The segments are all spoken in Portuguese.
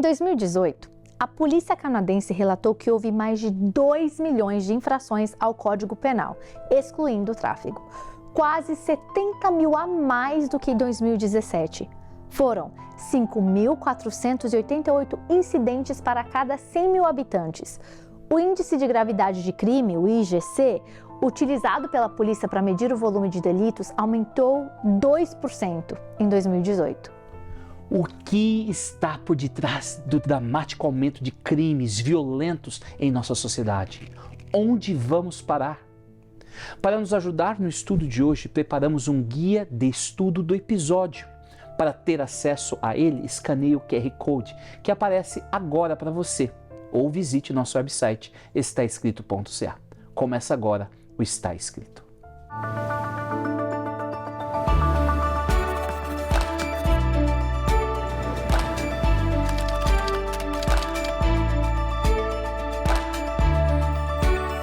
Em 2018, a polícia canadense relatou que houve mais de 2 milhões de infrações ao Código Penal, excluindo o tráfego. Quase 70 mil a mais do que em 2017. Foram 5.488 incidentes para cada 100 mil habitantes. O Índice de Gravidade de Crime, o IGC, utilizado pela polícia para medir o volume de delitos, aumentou 2% em 2018. O que está por detrás do dramático aumento de crimes violentos em nossa sociedade? Onde vamos parar? Para nos ajudar no estudo de hoje, preparamos um guia de estudo do episódio. Para ter acesso a ele, escaneie o QR Code que aparece agora para você ou visite nosso website estaescrito.ca. Começa agora o Está Escrito.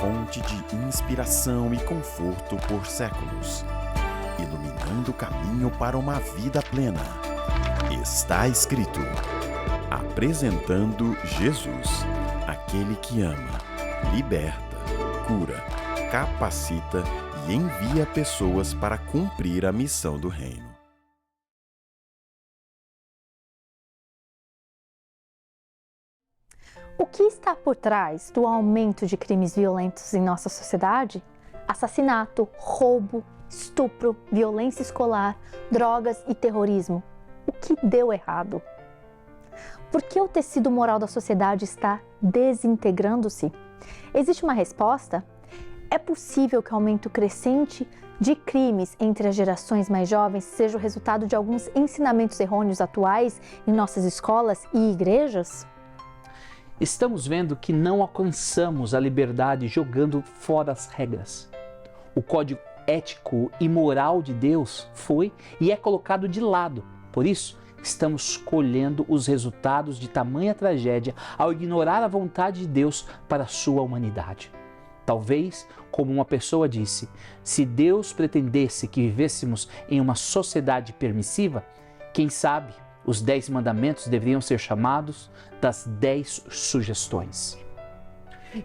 Fonte de inspiração e conforto por séculos, iluminando o caminho para uma vida plena. Está Escrito. Apresentando Jesus, aquele que ama, liberta, cura, capacita e envia pessoas para cumprir a missão do reino. O que está por trás do aumento de crimes violentos em nossa sociedade? Assassinato, roubo, estupro, violência escolar, drogas e terrorismo. O que deu errado? Por que o tecido moral da sociedade está desintegrando-se? Existe uma resposta? É possível que o aumento crescente de crimes entre as gerações mais jovens seja o resultado de alguns ensinamentos errôneos atuais em nossas escolas e igrejas? Estamos vendo que não alcançamos a liberdade jogando fora as regras. O código ético e moral de Deus foi e é colocado de lado. Por isso, estamos colhendo os resultados de tamanha tragédia ao ignorar a vontade de Deus para a sua humanidade. Talvez, como uma pessoa disse, se Deus pretendesse que vivêssemos em uma sociedade permissiva, quem sabe os 10 mandamentos deveriam ser chamados das 10 sugestões.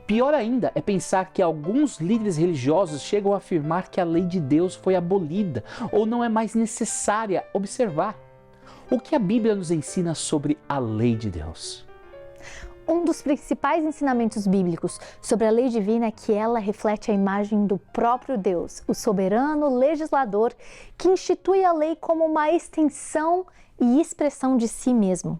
Pior ainda é pensar que alguns líderes religiosos chegam a afirmar que a lei de Deus foi abolida ou não é mais necessária observar. O que a Bíblia nos ensina sobre a lei de Deus? Um dos principais ensinamentos bíblicos sobre a lei divina é que ela reflete a imagem do próprio Deus, o soberano legislador que institui a lei como uma extensão e expressão de si mesmo.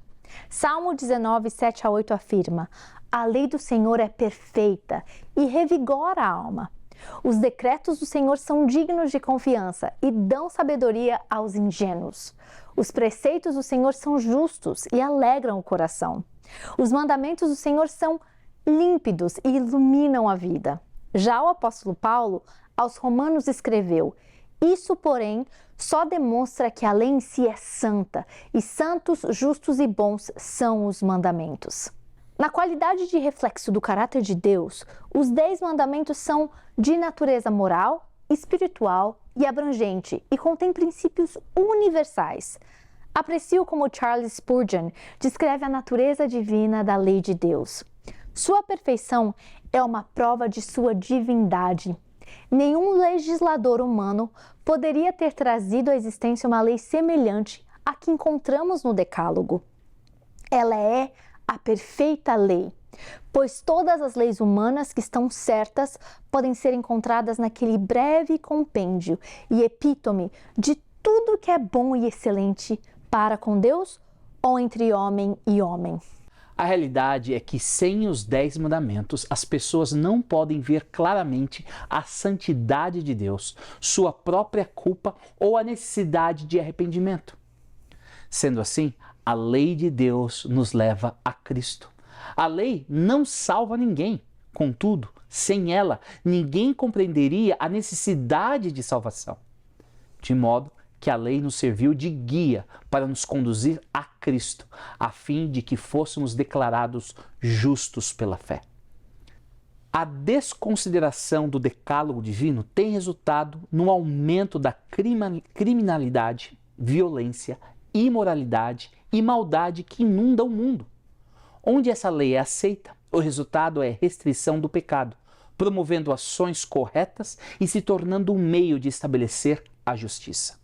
Salmo 19, 7 a 8 afirma: a lei do Senhor é perfeita e revigora a alma. Os decretos do Senhor são dignos de confiança e dão sabedoria aos ingênuos. Os preceitos do Senhor são justos e alegram o coração. Os mandamentos do Senhor são límpidos e iluminam a vida. Já o apóstolo Paulo, aos Romanos, escreveu: isso, porém, só demonstra que a lei em si é santa, e santos, justos e bons são os mandamentos. Na qualidade de reflexo do caráter de Deus, os 10 mandamentos são de natureza moral, espiritual e abrangente e contêm princípios universais. Aprecio como Charles Spurgeon descreve a natureza divina da lei de Deus. Sua perfeição é uma prova de sua divindade. Nenhum legislador humano poderia ter trazido à existência uma lei semelhante à que encontramos no Decálogo. Ela é a perfeita lei, pois todas as leis humanas que estão certas podem ser encontradas naquele breve compêndio e epítome de tudo que é bom e excelente para com Deus ou entre homem e homem. A realidade é que sem os 10 mandamentos, as pessoas não podem ver claramente a santidade de Deus, sua própria culpa ou a necessidade de arrependimento. Sendo assim, a lei de Deus nos leva a Cristo. A lei não salva ninguém. Contudo, sem ela, ninguém compreenderia a necessidade de salvação. De modo que a lei nos serviu de guia para nos conduzir a Cristo, a fim de que fôssemos declarados justos pela fé. A desconsideração do decálogo divino tem resultado no aumento da criminalidade, violência, imoralidade e maldade que inunda o mundo. Onde essa lei é aceita, o resultado é restrição do pecado, promovendo ações corretas e se tornando um meio de estabelecer a justiça.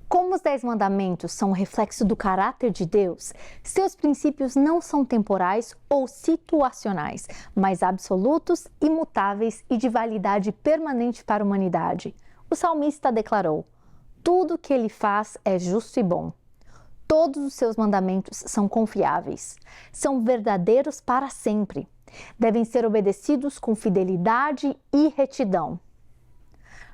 Como os 10 mandamentos são um reflexo do caráter de Deus, seus princípios não são temporais ou situacionais, mas absolutos, imutáveis e de validade permanente para a humanidade. O salmista declarou: tudo que ele faz é justo e bom. Todos os seus mandamentos são confiáveis, são verdadeiros para sempre. Devem ser obedecidos com fidelidade e retidão.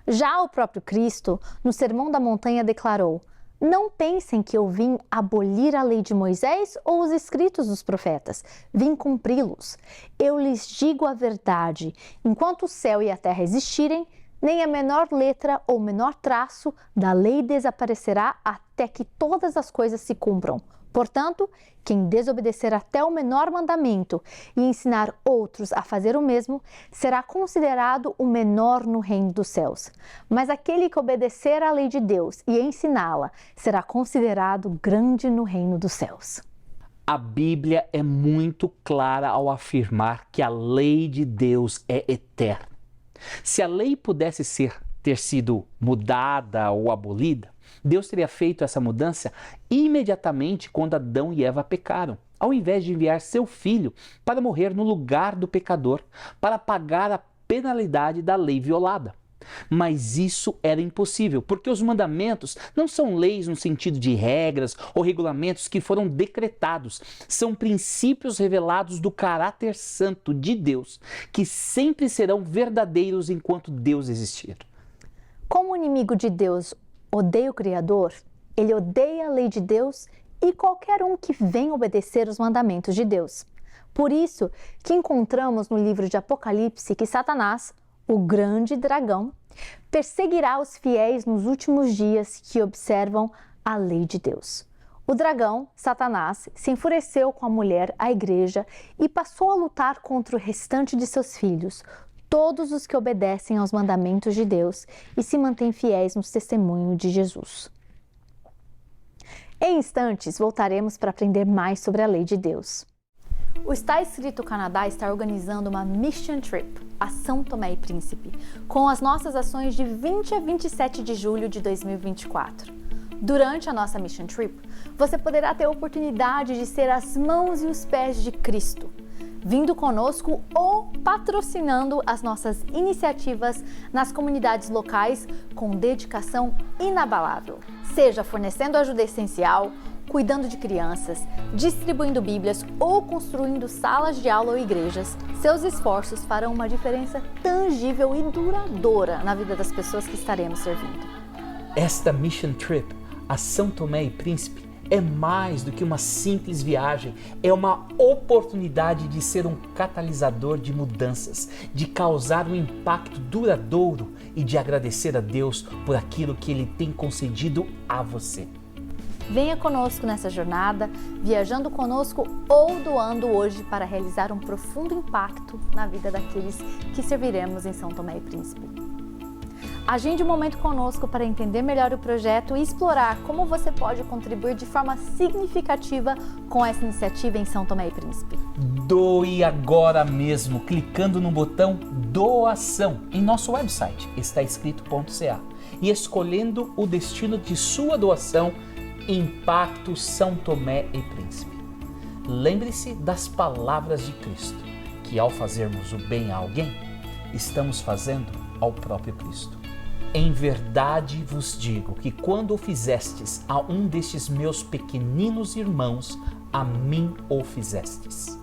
Já o próprio Cristo, no Sermão da Montanha, declarou: não pensem que eu vim abolir a lei de Moisés ou os escritos dos profetas. Vim cumpri-los. Eu lhes digo a verdade: enquanto o céu e a terra existirem, nem a menor letra ou menor traço da lei desaparecerá até que todas as coisas se cumpram. Portanto, quem desobedecer até o menor mandamento e ensinar outros a fazer o mesmo, será considerado o menor no reino dos céus. Mas aquele que obedecer à lei de Deus e ensiná-la, será considerado grande no reino dos céus. A Bíblia é muito clara ao afirmar que a lei de Deus é eterna. Se a lei pudesse ter sido mudada ou abolida, Deus teria feito essa mudança imediatamente quando Adão e Eva pecaram, ao invés de enviar seu filho para morrer no lugar do pecador, para pagar a penalidade da lei violada. Mas isso era impossível, porque os mandamentos não são leis no sentido de regras ou regulamentos que foram decretados. São princípios revelados do caráter santo de Deus, que sempre serão verdadeiros enquanto Deus existir. Como o inimigo de Deus odeia o Criador, ele odeia a lei de Deus e qualquer um que venha obedecer os mandamentos de Deus. Por isso que encontramos no livro de Apocalipse que Satanás, o grande dragão, perseguirá os fiéis nos últimos dias que observam a lei de Deus. O dragão, Satanás, se enfureceu com a mulher, a igreja, e passou a lutar contra o restante de seus filhos, todos os que obedecem aos mandamentos de Deus e se mantêm fiéis no testemunho de Jesus. Em instantes, voltaremos para aprender mais sobre a lei de Deus. O Está Escrito Canadá está organizando uma Mission Trip a São Tomé e Príncipe, com as nossas ações de 20 a 27 de julho de 2024. Durante a nossa Mission Trip, você poderá ter a oportunidade de ser as mãos e os pés de Cristo, vindo conosco ou patrocinando as nossas iniciativas nas comunidades locais com dedicação inabalável. Seja fornecendo ajuda essencial, cuidando de crianças, distribuindo bíblias ou construindo salas de aula ou igrejas, seus esforços farão uma diferença tangível e duradoura na vida das pessoas que estaremos servindo. Esta Mission Trip a São Tomé e Príncipe é mais do que uma simples viagem, é uma oportunidade de ser um catalisador de mudanças, de causar um impacto duradouro e de agradecer a Deus por aquilo que Ele tem concedido a você. Venha conosco nessa jornada, viajando conosco ou doando hoje para realizar um profundo impacto na vida daqueles que serviremos em São Tomé e Príncipe. Agende um momento conosco para entender melhor o projeto e explorar como você pode contribuir de forma significativa com essa iniciativa em São Tomé e Príncipe. Doe agora mesmo, clicando no botão Doação em nosso website, estaescrito.ca, e escolhendo o destino de sua doação, Impacto São Tomé e Príncipe. Lembre-se das palavras de Cristo, que ao fazermos o bem a alguém, estamos fazendo ao próprio Cristo. Em verdade vos digo que quando o fizestes a um destes meus pequeninos irmãos, a mim o fizestes.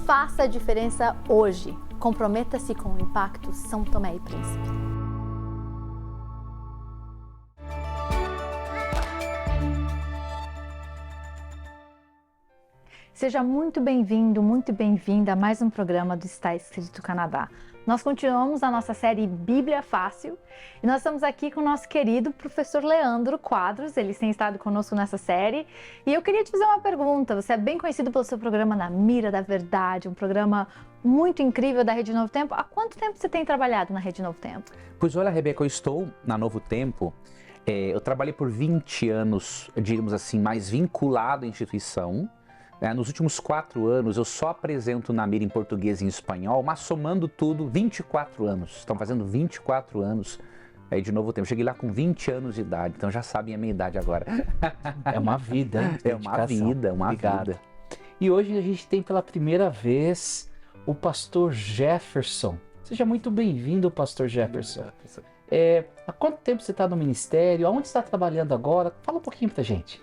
Faça a diferença hoje. Comprometa-se com o Impacto São Tomé e Príncipe. Seja muito bem-vindo, muito bem-vinda a mais um programa do Está Escrito Canadá. Nós continuamos a nossa série Bíblia Fácil e nós estamos aqui com o nosso querido professor Leandro Quadros, ele tem estado conosco nessa série. E eu queria te fazer uma pergunta, você é bem conhecido pelo seu programa Na Mira da Verdade, um programa muito incrível da Rede Novo Tempo. Há quanto tempo você tem trabalhado na Rede Novo Tempo? Pois olha, Rebeca, eu estou na Novo Tempo, eu trabalhei por 20 anos, digamos assim, mais vinculado à instituição, Nos últimos 4 anos, eu só apresento na Mira em português e em espanhol, mas somando tudo, 24 anos. Estão fazendo 24 anos aí de Novo Tempo. Cheguei lá com 20 anos de idade, então já sabem a minha idade agora. É uma vida. É uma vida, uma vida. E hoje a gente tem pela primeira vez o pastor Jefferson. Seja muito bem-vindo, pastor Jefferson. Há quanto tempo você está no ministério? Aonde você está trabalhando agora? Fala um pouquinho pra gente.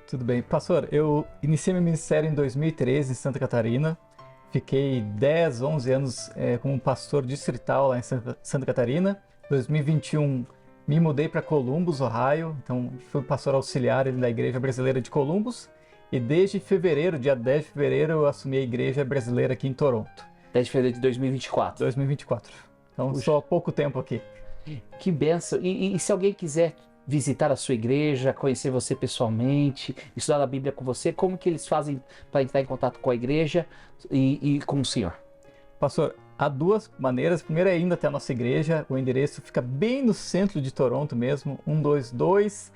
Tudo bem. Pastor, eu iniciei meu ministério em 2013 em Santa Catarina. Fiquei 10, 11 anos como pastor distrital lá em Santa Catarina. Em 2021 me mudei para Columbus, Ohio. Então fui pastor auxiliar da Igreja Brasileira de Columbus. E desde fevereiro, dia 10 de fevereiro, eu assumi a Igreja Brasileira aqui em Toronto. 10 de fevereiro de 2024. 2024. Então só há pouco tempo aqui. Que bênção. E se alguém quiser visitar a sua igreja, conhecer você pessoalmente, estudar a Bíblia com você, como que eles fazem para entrar em contato com a igreja e com o senhor? Pastor, há duas maneiras. Primeiro é indo até a nossa igreja. O endereço fica bem no centro de Toronto mesmo, 122...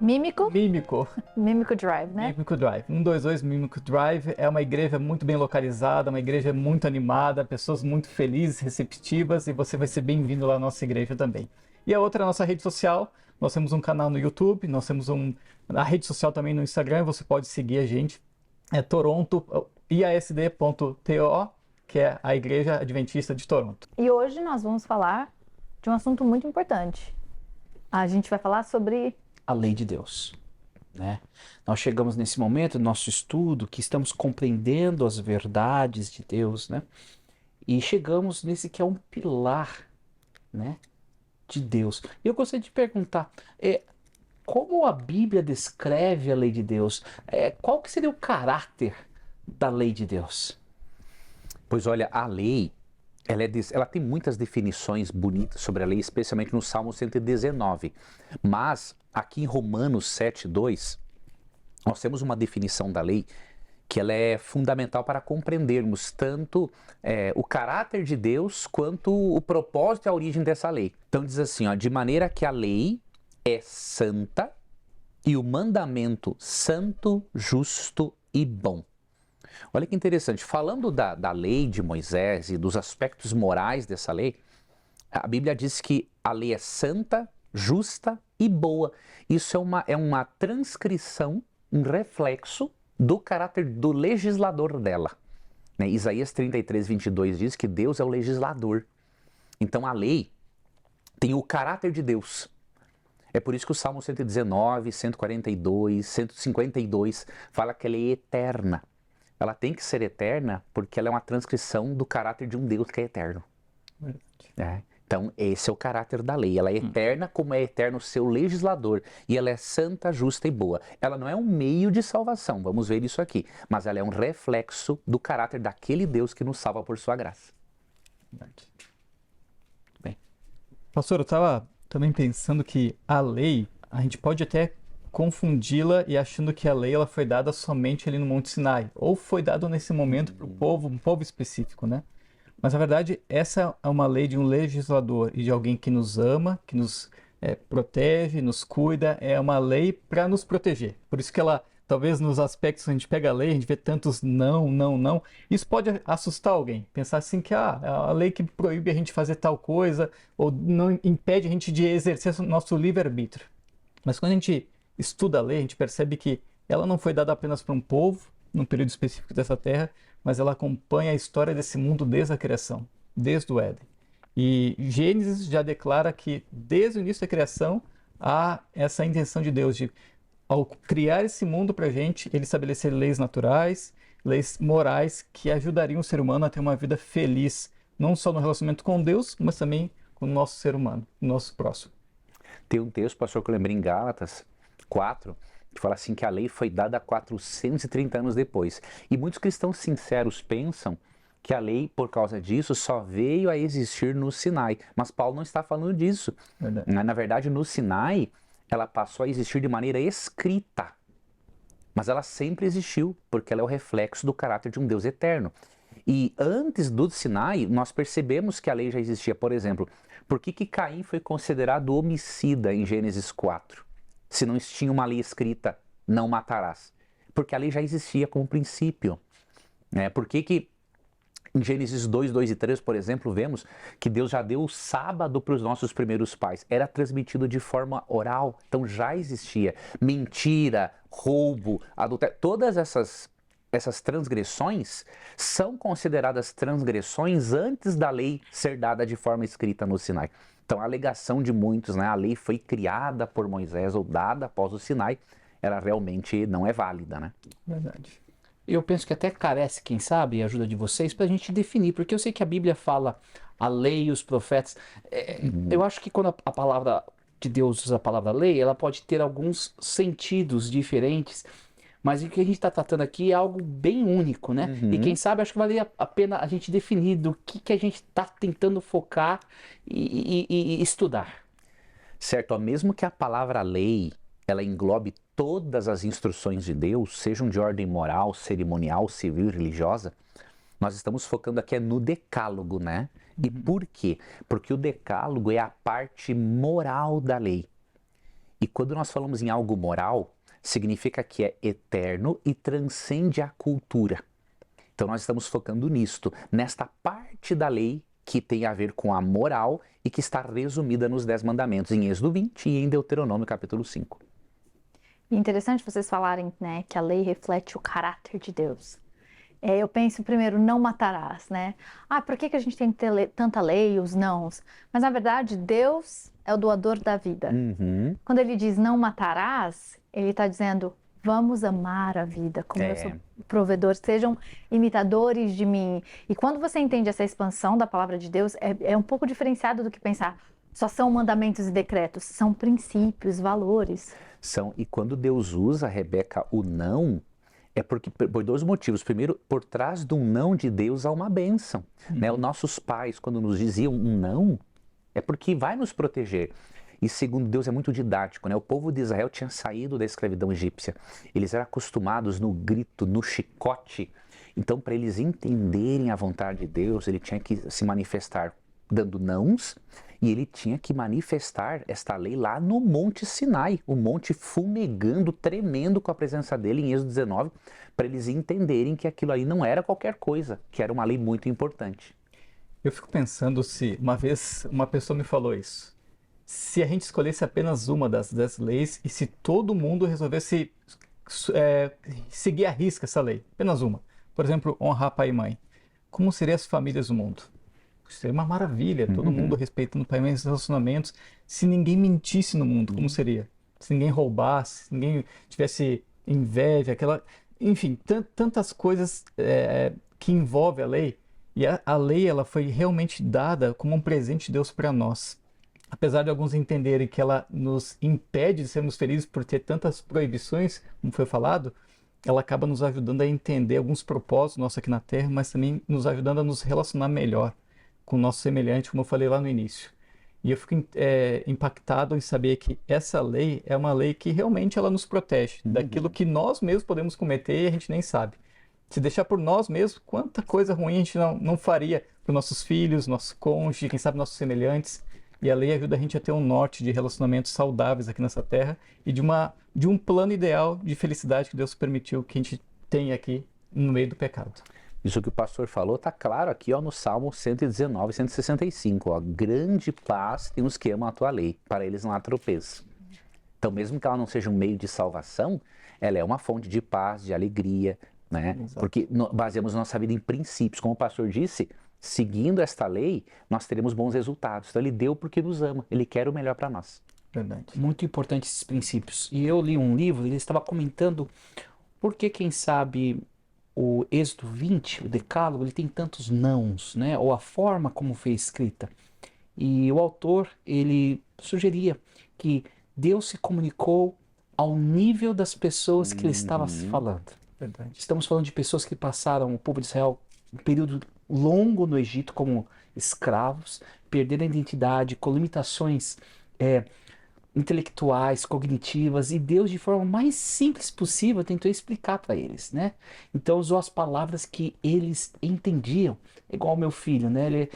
Mímico Drive, né? Mímico Drive. 122 Mímico Drive é uma igreja muito bem localizada, uma igreja muito animada, pessoas muito felizes, receptivas, e você vai ser bem-vindo lá na nossa igreja também. E a outra é a nossa rede social. Nós temos um canal no YouTube, nós temos a rede social também no Instagram, você pode seguir a gente. É Toronto, iasd.to, que é a Igreja Adventista de Toronto. E hoje nós vamos falar de um assunto muito importante. A gente vai falar sobre a lei de Deus, né? Nós chegamos nesse momento do nosso estudo que estamos compreendendo as verdades de Deus, né? E chegamos nesse que é um pilar, né, de Deus. E eu gostaria de perguntar, como a Bíblia descreve a lei de Deus? Qual que seria o caráter da lei de Deus? Pois olha, a lei, ela tem muitas definições bonitas sobre a lei, especialmente no Salmo 119. Mas aqui em Romanos 7:2, nós temos uma definição da lei que ela é fundamental para compreendermos tanto o caráter de Deus quanto o propósito e a origem dessa lei. Então diz assim, de maneira que a lei é santa e o mandamento santo, justo e bom. Olha que interessante, falando da lei de Moisés e dos aspectos morais dessa lei, a Bíblia diz que a lei é santa, justa e boa. Isso é uma transcrição, um reflexo do caráter do legislador dela. Isaías 33:22 diz que Deus é o legislador. Então a lei tem o caráter de Deus. É por isso que o Salmo 119, 142, 152 fala que ela é eterna. Ela tem que ser eterna porque ela é uma transcrição do caráter de um Deus que é eterno. Então, esse é o caráter da lei. Ela é eterna como é eterno o seu legislador. E ela é santa, justa e boa. Ela não é um meio de salvação, vamos ver isso aqui. Mas ela é um reflexo do caráter daquele Deus que nos salva por sua graça. Bem. Pastor, eu estava também pensando que a lei, a gente pode até confundi-la e achando que a lei ela foi dada somente ali no Monte Sinai, ou foi dada nesse momento para o povo, um povo específico, né? Mas na verdade essa é uma lei de um legislador e de alguém que nos ama, que nos protege, nos cuida, é uma lei para nos proteger. Por isso que ela, talvez nos aspectos que a gente pega a lei, a gente vê tantos não, não, não, isso pode assustar alguém, pensar assim que é a lei que proíbe a gente fazer tal coisa, ou não impede a gente de exercer o nosso livre-arbítrio. Mas quando a gente estuda a lei, a gente percebe que ela não foi dada apenas para um povo, num período específico dessa terra, mas ela acompanha a história desse mundo desde a criação, desde o Éden. E Gênesis já declara que desde o início da criação há essa intenção de Deus de, ao criar esse mundo para a gente, ele estabelecer leis naturais, leis morais que ajudariam o ser humano a ter uma vida feliz, não só no relacionamento com Deus, mas também com o nosso ser humano, o nosso próximo. Tem um texto, pastor, que eu lembrei em Gálatas 4, que fala assim que a lei foi dada 430 anos depois. E muitos cristãos sinceros pensam que a lei, por causa disso, só veio a existir no Sinai. Mas Paulo não está falando disso. Verdade. Na verdade, no Sinai, ela passou a existir de maneira escrita. Mas ela sempre existiu, porque ela é o reflexo do caráter de um Deus eterno. E antes do Sinai, nós percebemos que a lei já existia. Por exemplo, por que Caim foi considerado homicida em Gênesis 4? Se não tinha uma lei escrita, não matarás. Porque a lei já existia como princípio. Né? Por que em Gênesis 2, 2 e 3, por exemplo, vemos que Deus já deu o sábado para os nossos primeiros pais. Era transmitido de forma oral, então já existia. Mentira, roubo, adultério, todas essas transgressões são consideradas transgressões antes da lei ser dada de forma escrita no Sinai. Então a alegação de muitos, né, a lei foi criada por Moisés ou dada após o Sinai, ela realmente não é válida, né? Verdade. Eu penso que até carece, quem sabe, a ajuda de vocês para a gente definir, porque eu sei que a Bíblia fala a lei e os profetas. Eu acho que quando a palavra de Deus usa a palavra lei, ela pode ter alguns sentidos diferentes, mas o que a gente está tratando aqui é algo bem único, né? E quem sabe, acho que vale a pena a gente definir do que a gente está tentando focar e estudar. Certo, ó, mesmo que a palavra lei, ela englobe todas as instruções de Deus, sejam de ordem moral, cerimonial, civil e religiosa, nós estamos focando aqui no decálogo, né? E por quê? Porque o decálogo é a parte moral da lei. E quando nós falamos em algo moral, significa que é eterno e transcende a cultura. Então nós estamos focando nisto, nesta parte da lei que tem a ver com a moral e que está resumida nos 10 mandamentos, em Êxodo 20 e em Deuteronômio capítulo 5. Interessante vocês falarem, né, que a lei reflete o caráter de Deus. Eu penso primeiro, não matarás, né? Por que a gente tem que ter tanta lei, os nãos? Mas na verdade, Deus é o doador da vida. Quando ele diz não matarás, ele está dizendo, vamos amar a vida, como eu sou provedor, sejam imitadores de mim. E quando você entende essa expansão da palavra de Deus, é um pouco diferenciado do que pensar, só são mandamentos e decretos, são princípios, valores. E quando Deus usa, Rebeca, o não, é porque por 2 motivos. Primeiro, por trás do não de Deus há uma bênção. Né? Os nossos pais, quando nos diziam um não, é porque vai nos proteger. E segundo, Deus é muito didático. Né? O povo de Israel tinha saído da escravidão egípcia. Eles eram acostumados no grito, no chicote. Então, para eles entenderem a vontade de Deus, ele tinha que se manifestar dando nãos, e ele tinha que manifestar esta lei lá no Monte Sinai, o monte fumegando, tremendo com a presença dele em Êxodo 19, para eles entenderem que aquilo ali não era qualquer coisa, que era uma lei muito importante. Eu fico pensando se uma vez uma pessoa me falou isso, se a gente escolhesse apenas uma das 10 leis e se todo mundo resolvesse seguir à risca essa lei, apenas uma, por exemplo, honrar pai e mãe, como seriam as famílias do mundo? Seria uma maravilha, todo mundo respeitando pai e mãe nos relacionamentos. Se ninguém mentisse no mundo, como seria? Se ninguém roubasse, se ninguém tivesse inveja, enfim, tantas coisas que envolvem a lei. E a lei, ela foi realmente dada como um presente de Deus para nós. Apesar de alguns entenderem que ela nos impede de sermos felizes por ter tantas proibições, como foi falado, ela acaba nos ajudando a entender alguns propósitos nossos aqui na Terra, mas também nos ajudando a nos relacionar melhor com o nosso semelhante, como eu falei lá no início. E eu fico impactado em saber que essa lei é uma lei que realmente ela nos protege daquilo que nós mesmos podemos cometer e a gente nem sabe. Se deixar por nós mesmos, quanta coisa ruim a gente não faria para os nossos filhos, nosso cônjuge, quem sabe nossos semelhantes. E a lei ajuda a gente a ter um norte de relacionamentos saudáveis aqui nessa terra e de um plano ideal de felicidade que Deus permitiu que a gente tenha aqui no meio do pecado. Isso que o pastor falou está claro aqui no Salmo 119, 165. Grande paz tem os que amam a tua lei, para eles não há tropeço. Então, mesmo que ela não seja um meio de salvação, ela é uma fonte de paz, de alegria, né? Porque baseamos nossa vida em princípios. Como o pastor disse, seguindo esta lei, nós teremos bons resultados. Então, ele deu porque nos ama, ele quer o melhor para nós. Verdade. Muito importante esses princípios. E eu li um livro, ele estava comentando por que, quem sabe, o Êxodo 20, o Decálogo, ele tem tantos nãos, né? Ou a forma como foi escrita. E o autor, ele sugeria que Deus se comunicou ao nível das pessoas que ele estava falando. Verdade. Estamos falando de pessoas que passaram, o povo de Israel, um período longo no Egito como escravos, perderam a identidade, com limitações intelectuais, cognitivas, e Deus, de forma mais simples possível, tentou explicar para eles, né? Então usou as palavras que eles entendiam, igual o meu filho, né?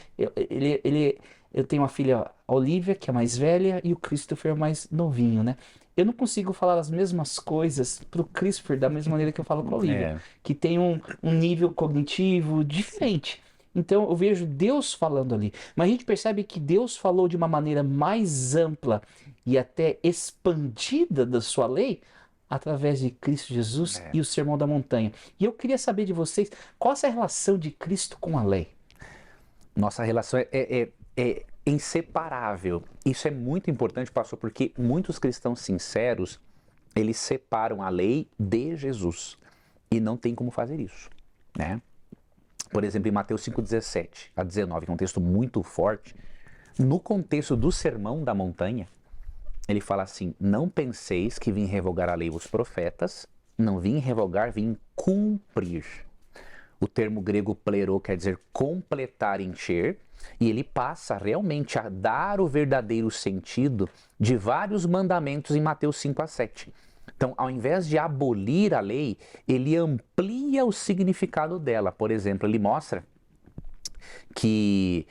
Eu tenho uma filha, a Olivia, que é mais velha, e o Christopher mais novinho, né? eu não consigo falar as mesmas coisas pro Christopher da mesma maneira que eu falo com a Olivia, que tem um nível cognitivo diferente. Então eu vejo Deus falando ali. Mas a gente percebe que Deus falou de uma maneira mais ampla e até expandida da sua lei através de Cristo Jesus e o Sermão da Montanha. E eu queria saber de vocês, qual é a relação de Cristo com a lei? Nossa relação é inseparável. Isso é muito importante, pastor, porque muitos cristãos sinceros, eles separam a lei de Jesus. E não tem como fazer isso, né? Por exemplo, em Mateus 5:17 a 19, que é um texto muito forte, no contexto do Sermão da Montanha, ele fala assim: não penseis que vim revogar a lei e os profetas, não vim revogar, vim cumprir. O termo grego plero quer dizer completar, encher, e ele passa realmente a dar o verdadeiro sentido de vários mandamentos em Mateus 5:7. Então, ao invés de abolir a lei, ele amplia o significado dela. Por exemplo, ele mostra que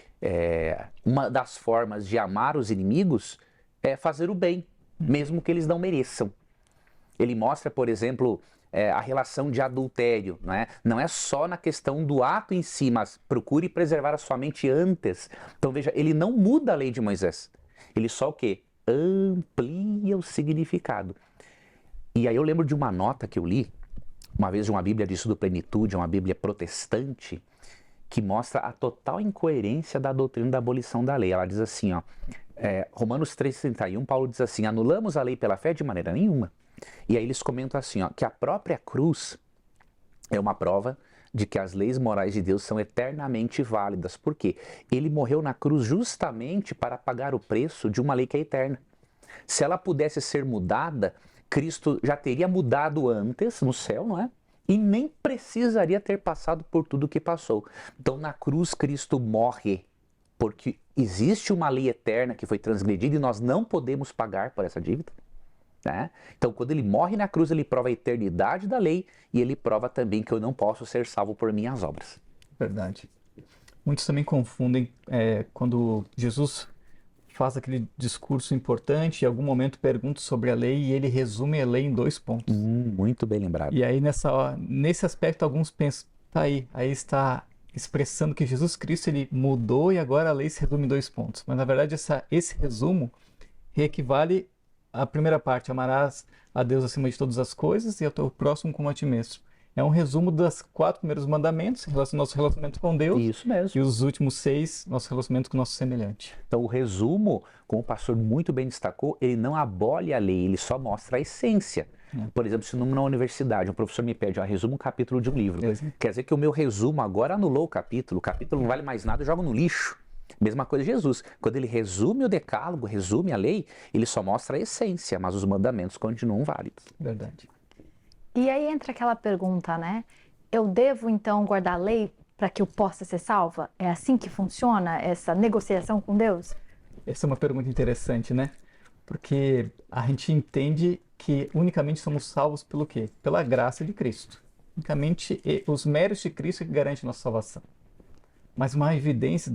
uma das formas de amar os inimigos é fazer o bem, mesmo que eles não mereçam. Ele mostra, por exemplo, a relação de adultério, não é só na questão do ato em si, mas procure preservar a sua mente antes. Então veja, ele não muda a lei de Moisés, ele só o quê? Amplia o significado. E aí eu lembro de uma nota que eu li, uma vez de uma Bíblia de Estudo Plenitude, uma Bíblia protestante, que mostra a total incoerência da doutrina da abolição da lei. Ela diz assim, Romanos 3,31, Paulo diz assim: anulamos a lei pela fé de maneira nenhuma. E aí eles comentam assim, que a própria cruz é uma prova de que as leis morais de Deus são eternamente válidas. Por quê? Ele morreu na cruz justamente para pagar o preço de uma lei que é eterna. Se ela pudesse ser mudada, Cristo já teria mudado antes no céu, não é? E nem precisaria ter passado por tudo que passou. Então, na cruz, Cristo morre, porque existe uma lei eterna que foi transgredida e nós não podemos pagar por essa dívida, né? Então, quando ele morre na cruz, ele prova a eternidade da lei e ele prova também que eu não posso ser salvo por minhas obras. Verdade. Muitos também confundem quando Jesus faz aquele discurso importante, em algum momento pergunta sobre a lei e ele resume a lei em 2 pontos. Muito bem lembrado. E aí nesse aspecto alguns pensam, aí está expressando que Jesus Cristo ele mudou e agora a lei se resume em 2 pontos. Mas na verdade esse resumo equivale à primeira parte: amarás a Deus acima de todas as coisas e ao teu próximo como a ti mesmo. É um resumo dos 4 primeiros mandamentos em relação ao nosso relacionamento com Deus. Isso mesmo. E os últimos 6, nosso relacionamento com o nosso semelhante. Então o resumo, como o pastor muito bem destacou, ele não abole a lei, ele só mostra a essência. Por exemplo, se na universidade um professor me pede, resuma um capítulo de um livro. Quer dizer que o meu resumo agora anulou o capítulo não vale mais nada, eu jogo no lixo. Mesma coisa de Jesus. Quando ele resume o decálogo, resume a lei, ele só mostra a essência, mas os mandamentos continuam válidos. Verdade. E aí entra aquela pergunta, né? Eu devo então guardar a lei para que eu possa ser salva? É assim que funciona essa negociação com Deus? Essa é uma pergunta interessante, né? Porque a gente entende que unicamente somos salvos pelo quê? Pela graça de Cristo. Unicamente os méritos de Cristo que garantem nossa salvação. Mas uma evidência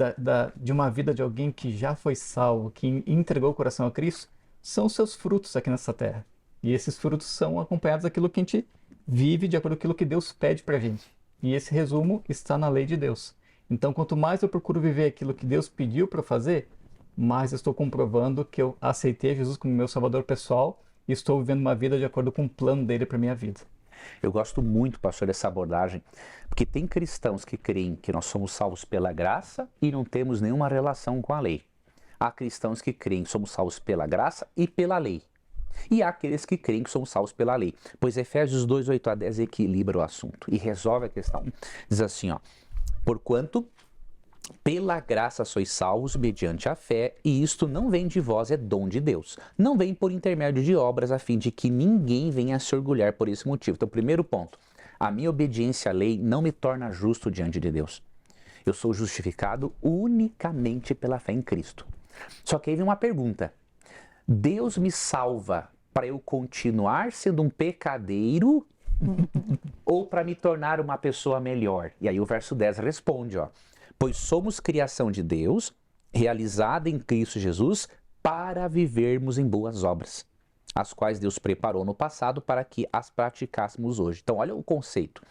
de uma vida de alguém que já foi salvo, que entregou o coração a Cristo, são os seus frutos aqui nessa terra. E esses frutos são acompanhados daquilo que a gente vive, de acordo com aquilo que Deus pede pra gente. E esse resumo está na lei de Deus. Então, quanto mais eu procuro viver aquilo que Deus pediu para eu fazer, mais eu estou comprovando que eu aceitei Jesus como meu salvador pessoal e estou vivendo uma vida de acordo com o plano dele para minha vida. Eu gosto muito, pastor, dessa abordagem, porque tem cristãos que creem que nós somos salvos pela graça e não temos nenhuma relação com a lei. Há cristãos que creem que somos salvos pela graça e pela lei. E há aqueles que creem que somos salvos pela lei. Pois Efésios 2, 8 a 10 equilibra o assunto e resolve a questão. Diz assim, porquanto pela graça sois salvos mediante a fé, e isto não vem de vós, é dom de Deus. Não vem por intermédio de obras, a fim de que ninguém venha a se orgulhar por esse motivo. Então, primeiro ponto, a minha obediência à lei não me torna justo diante de Deus. Eu sou justificado unicamente pela fé em Cristo. Só que aí vem uma pergunta. Deus me salva para eu continuar sendo um pecadeiro ou para me tornar uma pessoa melhor? E aí o verso 10 responde, pois somos criação de Deus, realizada em Cristo Jesus, para vivermos em boas obras, as quais Deus preparou no passado para que as praticássemos hoje. Então, olha o conceito.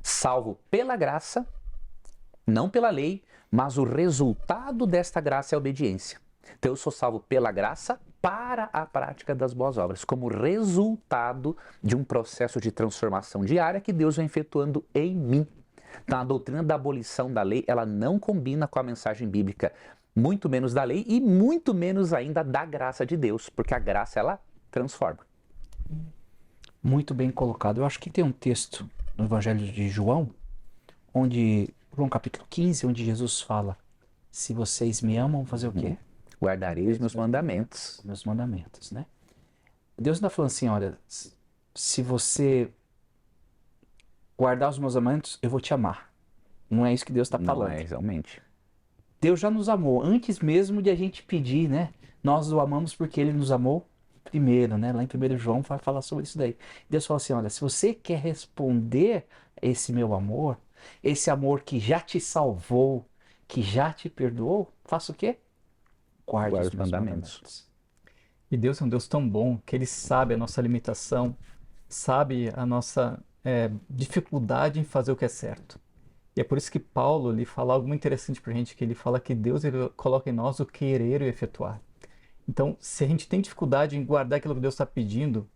Salvo pela graça, não pela lei, mas o resultado desta graça é a obediência. Então, eu sou salvo pela graça para a prática das boas obras, como resultado de um processo de transformação diária que Deus vem efetuando em mim. Então, a doutrina da abolição da lei, ela não combina com a mensagem bíblica, muito menos da lei e muito menos ainda da graça de Deus, porque a graça, ela transforma. Muito bem colocado. Eu acho que tem um texto no Evangelho de João, João capítulo 15, onde Jesus fala: se vocês me amam, vão fazer o quê? Guardarei os meus mandamentos. Meus mandamentos, né? Deus não está falando assim, olha, se você guardar os meus mandamentos, eu vou te amar. Não é isso que Deus está falando. Não é, realmente. Deus já nos amou antes mesmo de a gente pedir, né? Nós o amamos porque ele nos amou primeiro, né? Lá em 1 João vai falar sobre isso daí. Deus fala assim, olha, se você quer responder esse meu amor, esse amor que já te salvou, que já te perdoou, faça o quê? Guarde os meus mandamentos. E Deus é um Deus tão bom que Ele sabe a nossa limitação, sabe a nossa dificuldade em fazer o que é certo. E é por isso que Paulo lhe fala algo muito interessante para a gente, que ele fala que Deus ele coloca em nós o querer e o efetuar. Então, se a gente tem dificuldade em guardar aquilo que Deus está pedindo,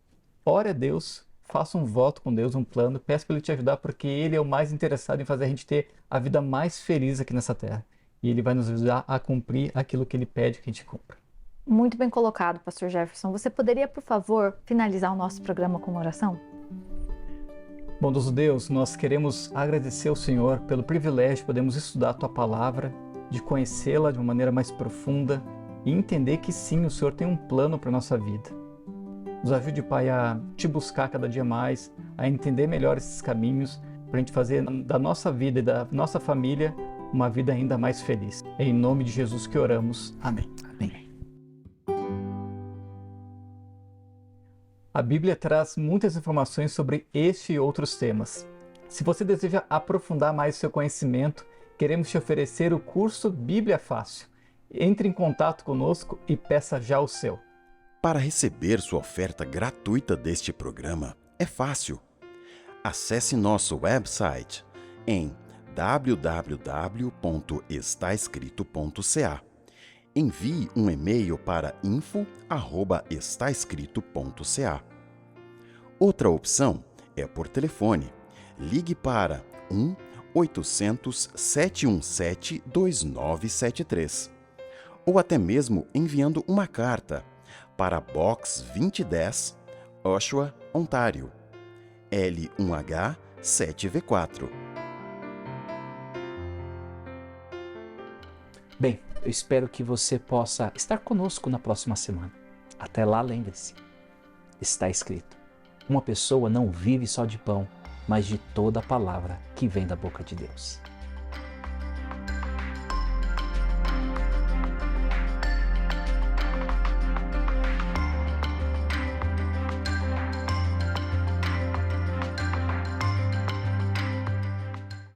ore a Deus, faça um voto com Deus, um plano, peça para Ele te ajudar, porque Ele é o mais interessado em fazer a gente ter a vida mais feliz aqui nessa terra. E Ele vai nos ajudar a cumprir aquilo que Ele pede que a gente cumpra. Muito bem colocado, Pastor Jefferson. Você poderia, por favor, finalizar o nosso programa com uma oração? Bondoso Deus, nós queremos agradecer ao Senhor pelo privilégio de podermos estudar a Tua Palavra, de conhecê-la de uma maneira mais profunda e entender que sim, o Senhor tem um plano para a nossa vida. Nos ajude, Pai, a Te buscar cada dia mais, a entender melhor esses caminhos, para a gente fazer da nossa vida e da nossa família uma vida ainda mais feliz. É em nome de Jesus que oramos. Amém. Amém. A Bíblia traz muitas informações sobre este e outros temas. Se você deseja aprofundar mais seu conhecimento, queremos te oferecer o curso Bíblia Fácil. Entre em contato conosco e peça já o seu. Para receber sua oferta gratuita deste programa, é fácil. Acesse nosso website em www.estaescrito.ca. Envie um e-mail para info@estaescrito.ca. Outra opção é por telefone. Ligue para 1-800-717-2973. Ou até mesmo enviando uma carta para Box 2010, Oshawa, Ontário, L1H 7V4. Bem, eu espero que você possa estar conosco na próxima semana. Até lá, lembre-se, está escrito: uma pessoa não vive só de pão, mas de toda a palavra que vem da boca de Deus.